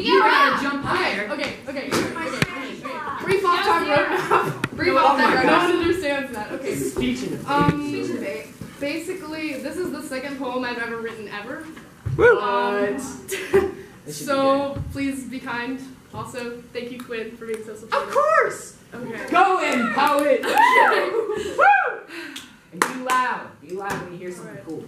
You gotta jump higher. Okay. Brief off-time roadmap. Brief off-time roadmap. No one understands that. Okay. Speech and debate. Basically, this is the second poem I've ever written ever. What? So please be kind. Also, thank you, Quinn, for being so supportive. Of course. Okay. Go in, poet. Woo! And be loud. Be loud when you hear something cool.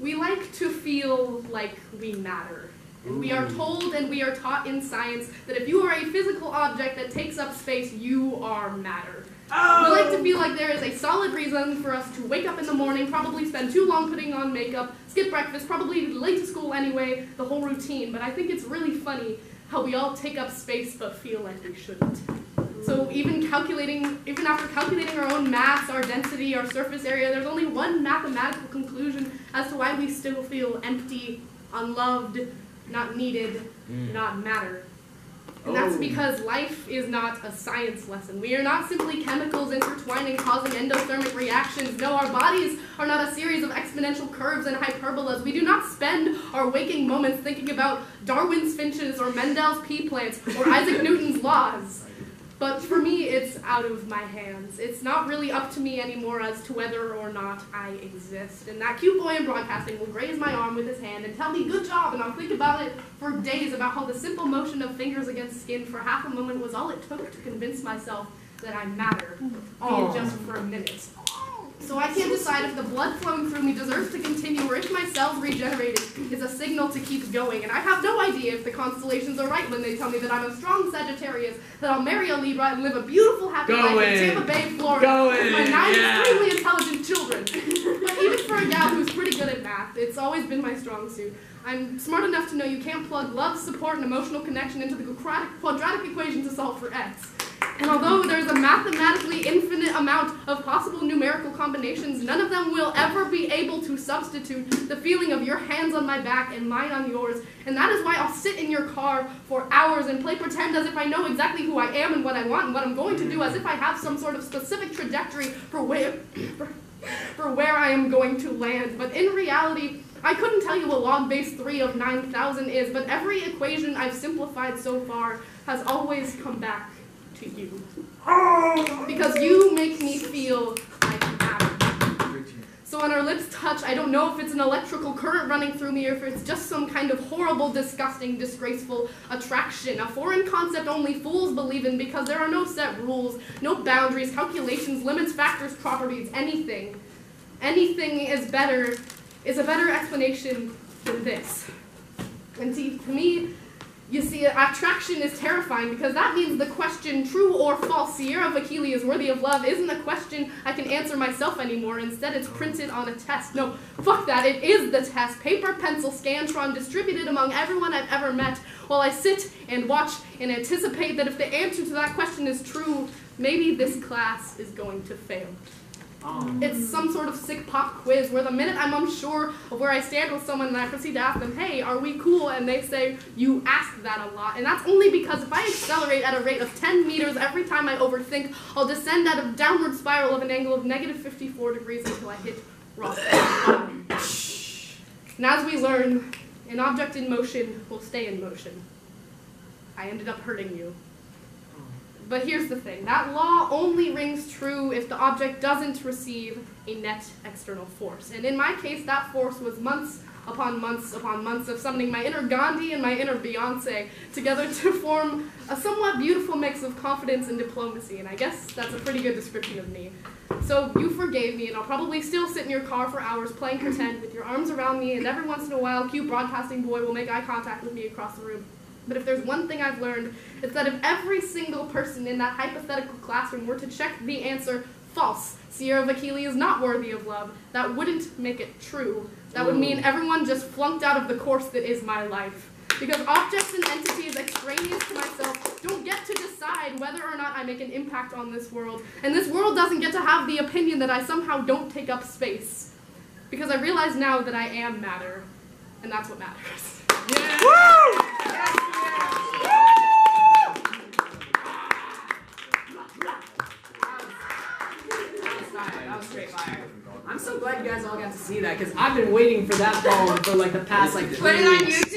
We like to feel like we matter. And we are told and we are taught in science that if you are a physical object that takes up space, you are matter. We like to feel like there is a solid reason for us to wake up in the morning, probably spend too long putting on makeup, skip breakfast, probably late to school anyway, the whole routine. But I think it's really funny how we all take up space but feel like we shouldn't. So even after calculating our own mass, our density, our surface area, there's only one mathematical conclusion as to why we still feel empty, unloved, not needed, not matter. And that's because life is not a science lesson. We are not simply chemicals intertwining, causing endothermic reactions. No, our bodies are not a series of exponential curves and hyperbolas. We do not spend our waking moments thinking about Darwin's finches or Mendel's pea plants or Isaac Newton's laws. But for me, it's out of my hands. It's not really up to me anymore as to whether or not I exist. And that cute boy in broadcasting will graze my arm with his hand and tell me, good job, and I'll think about it for days, about how the simple motion of fingers against skin for half a moment was all it took to convince myself that I matter, be it just for a minute. So I can't decide if the blood flowing through me deserves to continue or if my cells regenerated is a signal to keep going. And I have no idea if the constellations are right when they tell me that I'm a strong Sagittarius, that I'll marry a Libra and live a beautiful, happy life in Tampa Bay, Florida, with my 9 extremely intelligent children. But even for a gal who's pretty good at math, it's always been my strong suit. I'm smart enough to know you can't plug love, support, and emotional connection into the quadratic equation to solve for X. And although there's a mathematically infinite amount of possible numerical combinations, none of them will ever be able to substitute the feeling of your hands on my back and mine on yours. And that is why I'll sit in your car for hours and play pretend as if I know exactly who I am and what I want and what I'm going to do, as if I have some sort of specific trajectory for where I am going to land. But in reality, I couldn't tell you what log base 3 of 9,000 is, but every equation I've simplified so far has always come back to you. Because you make me feel like I matter. So when our lips touch, I don't know if it's an electrical current running through me or if it's just some kind of horrible, disgusting, disgraceful attraction. A foreign concept only fools believe in because there are no set rules, no boundaries, calculations, limits, factors, properties, anything. Anything is a better explanation than this. And see, to me, you see, attraction is terrifying because that means the question, true or false, Sierra Vakili is worthy of love, isn't a question I can answer myself anymore. Instead, it's printed on a test. No, fuck that, it is the test. Paper, pencil, Scantron, distributed among everyone I've ever met, while I sit and watch and anticipate that if the answer to that question is true, maybe this class is going to fail. It's some sort of sick pop quiz where the minute I'm unsure of where I stand with someone, and I proceed to ask them, hey, are we cool? And they say, you ask that a lot. And that's only because if I accelerate at a rate of 10 meters every time I overthink, I'll descend at a downward spiral of an angle of negative 54 degrees until I hit rock bottom. And as we learn, an object in motion will stay in motion. I ended up hurting you. But here's the thing, that law only rings true if the object doesn't receive a net external force. And in my case, that force was months upon months upon months of summoning my inner Gandhi and my inner Beyonce together to form a somewhat beautiful mix of confidence and diplomacy. And I guess that's a pretty good description of me. So you forgave me, and I'll probably still sit in your car for hours playing pretend with your arms around me, and every once in a while, cute broadcasting boy will make eye contact with me across the room. But if there's one thing I've learned, it's that if every single person in that hypothetical classroom were to check the answer false, Sierra Vakili is not worthy of love, that wouldn't make it true. That would mean everyone just flunked out of the course that is my life. Because objects and entities extraneous to myself don't get to decide whether or not I make an impact on this world. And this world doesn't get to have the opinion that I somehow don't take up space. Because I realize now that I am matter, and that's what matters. Yeah. Woo! That was straight fire. I'm so glad you guys all got to see that because I've been waiting for that poem for like the past like 3 weeks. Put it on YouTube.